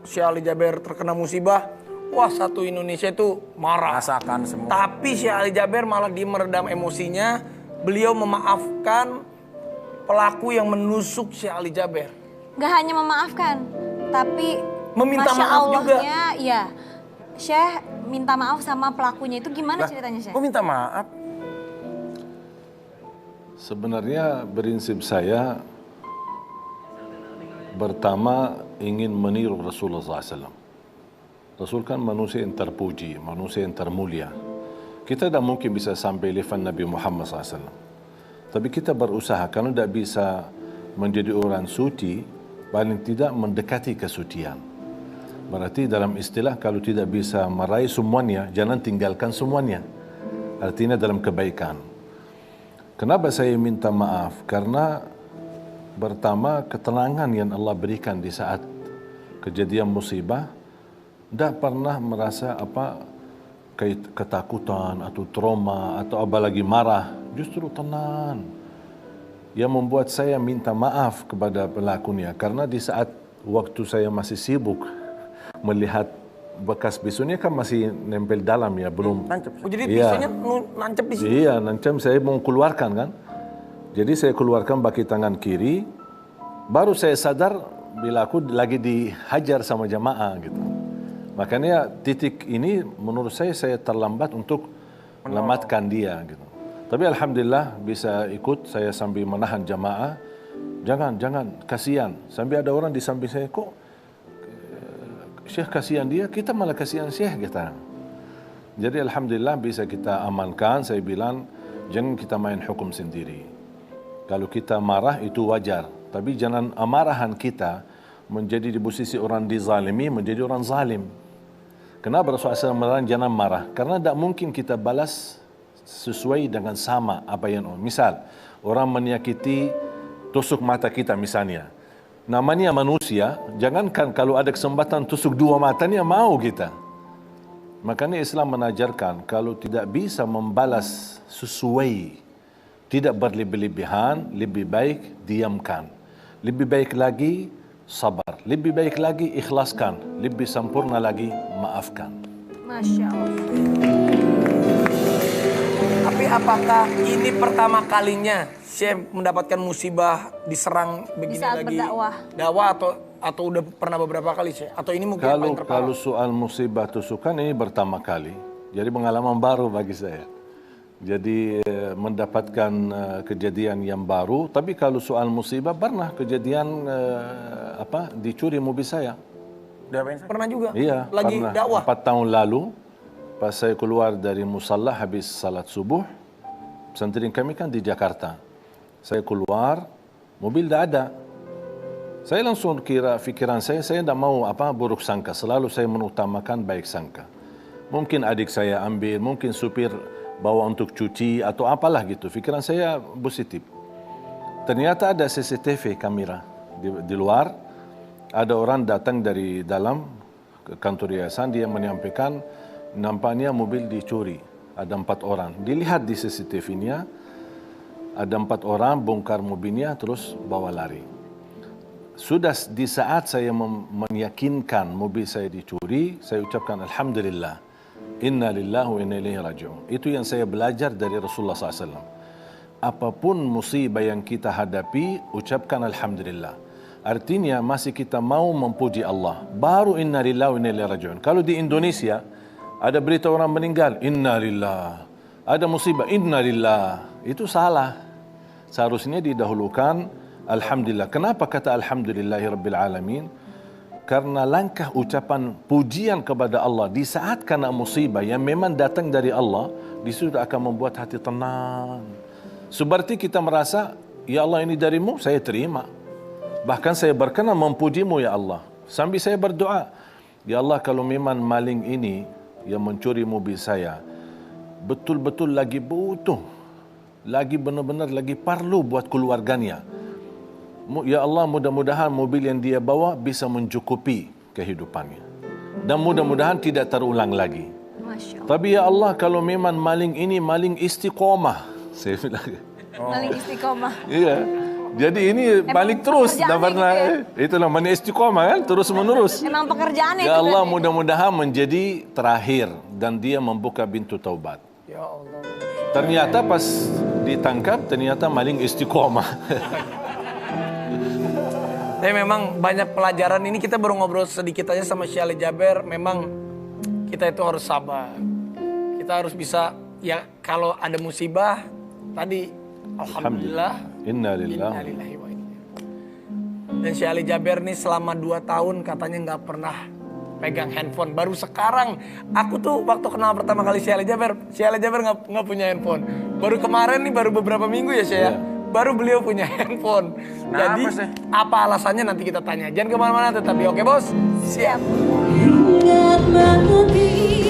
Syekh Ali Jaber terkena musibah, wah satu Indonesia itu marah. Rasakan semua. Tapi Syekh Ali Jaber malah dia meredam emosinya. Beliau memaafkan pelaku yang menusuk Syekh Ali Jaber. Gak hanya memaafkan, tapi meminta Masya maaf juga. Ya, Syekh minta maaf sama pelakunya itu gimana ceritanya Syekh? Oh minta maaf? Sebenarnya prinsip saya pertama ingin meniru Rasulullah SAW. Rasul kan manusia yang terpuji, manusia yang termulia. Kita tidak mungkin bisa sampai level Nabi Muhammad SAW. Tapi kita berusaha, kalau tidak bisa menjadi orang suci, paling tidak mendekati kesucian. Berarti dalam istilah, kalau tidak bisa meraih semuanya, jangan tinggalkan semuanya. Artinya dalam kebaikan. Kenapa saya minta maaf? Karena pertama, ketenangan yang Allah berikan di saat kejadian musibah, tidak pernah merasa ketakutan atau trauma atau apalagi marah. Justru tenang. Yang membuat saya minta maaf kepada pelakunya. Karena di saat waktu saya masih sibuk melihat bekas bisunya kan masih nempel dalam ya, belum. Nancep. Oh, jadi pisaunya nancep di sini? Iya, nancep. Saya mau keluarkan kan. Jadi saya keluarkan baki tangan kiri. Baru saya sadar bila aku lagi dihajar sama jamaah gitu. Makanya titik ini menurut saya terlambat untuk menyelamatkan dia gitu. Tapi alhamdulillah bisa ikut saya sambil menahan jamaah. Jangan kasihan. Sampai ada orang di samping saya, kok Syekh kasihan dia, kita malah kasihan Syekh kita. Jadi alhamdulillah bisa kita amankan. Saya bilang jangan kita main hukum sendiri. Kalau kita marah itu wajar. Tapi jangan amarahan kita menjadi di posisi orang dizalimi menjadi orang zalim. Kenapa Rasulullah SAW jangan marah? Karena tidak mungkin kita balas sesuai dengan sama apa yang misal orang menyakiti tusuk mata kita misalnya. Namanya manusia, jangankan kalau ada kesempatan tusuk dua matanya mau kita. Makanya Islam menajarkan kalau tidak bisa membalas sesuai, tidak berlebih-lebihan, lebih baik diamkan. Lebih baik lagi sabar, lebih baik lagi ikhlaskan, lebih sempurna lagi maafkan. Masya Allah. Tapi apakah ini pertama kalinya Syekh mendapatkan musibah diserang begini saat lagi? berdakwah. Dakwah atau udah pernah beberapa kali Syekh? Atau ini mungkin yang paling terparah? Kalau soal musibah tusukan ini pertama kali. Jadi pengalaman baru bagi saya. Jadi mendapatkan kejadian yang baru. Tapi kalau soal musibah pernah kejadian dicuri mobil saya. Pernah juga? Iya, lagi pernah. dakwah? 4 tahun lalu, pas saya keluar dari musalla habis salat subuh, pesantren kami kan di Jakarta. Saya keluar, mobil tidak ada. Saya langsung fikiran saya tidak mau buruk sangka. Selalu saya mengutamakan baik sangka. Mungkin adik saya ambil, mungkin supir bawa untuk cuci atau apalah gitu. Fikiran saya positif. Ternyata ada CCTV kamera di luar. Ada orang datang dari dalam ke kantor yayasan, dia menyampaikan nampaknya mobil dicuri. Ada 4 orang. Dilihat di CCTV-nya, ada 4 orang bongkar mobilnya terus bawa lari. Sudah di saat saya meyakinkan mobil saya dicuri, saya ucapkan Alhamdulillah. Inna lillahi wa inna ilaihi raji'un. Itu yang saya belajar dari Rasulullah SAW. Apapun musibah yang kita hadapi, ucapkan Alhamdulillah. Artinya masih kita mau memuji Allah. Baru inna lillahi wa inna ilaihi raji'un. Kalau di Indonesia, ada berita orang meninggal, inna lillah. Ada musibah, inna lillah. Itu salah. Seharusnya didahulukan Alhamdulillah. Kenapa kata Alhamdulillahi Rabbil Alamin? Karena langkah ucapan pujian kepada Allah di saat kena musibah yang memang datang dari Allah, disitu akan membuat hati tenang. Seperti kita merasa, ya Allah ini darimu, saya terima. Bahkan saya berkenan memujimu ya Allah. Sambil saya berdoa, ya Allah kalau memang maling ini yang mencuri mobil saya, betul-betul lagi butuh, lagi benar-benar lagi perlu buat keluarganya. Ya Allah, mudah-mudahan mobil yang dia bawa bisa mencukupi kehidupannya. Dan mudah-mudahan tidak terulang lagi. Masya Allah. Tapi ya Allah, kalau memang maling ini maling istiqomah. Saya bilang. Maling istiqomah. Iya. Jadi ini balik terus, pekerjaannya dah pernah. gitu Itu namanya istiqomah kan, terus menerus. Emang pekerjaannya Ya itu Allah, berarti. mudah-mudahan menjadi terakhir dan dia membuka pintu taubat. Ya Allah. Ternyata pas ditangkap, ternyata maling istiqomah. Tapi memang banyak pelajaran ini, kita baru ngobrol sedikit aja sama Syekh Ali Jaber. Memang kita itu harus sabar. Kita harus bisa, ya kalau ada musibah, tadi Alhamdulillah. Inna lillahi. Inna lillahi wa inna ilaihi. Dan Syekh Ali Jaber nih selama 2 tahun katanya nggak pernah pegang handphone. Baru sekarang, aku tuh waktu kenal pertama kali Syekh Ali Jaber nggak punya handphone. Baru kemarin nih, baru beberapa minggu ya Syekh ya. Baru beliau punya handphone. Jadi apa alasannya nanti kita tanya. Jangan kemana-mana, tetapi oke bos. Siap. Ingat mati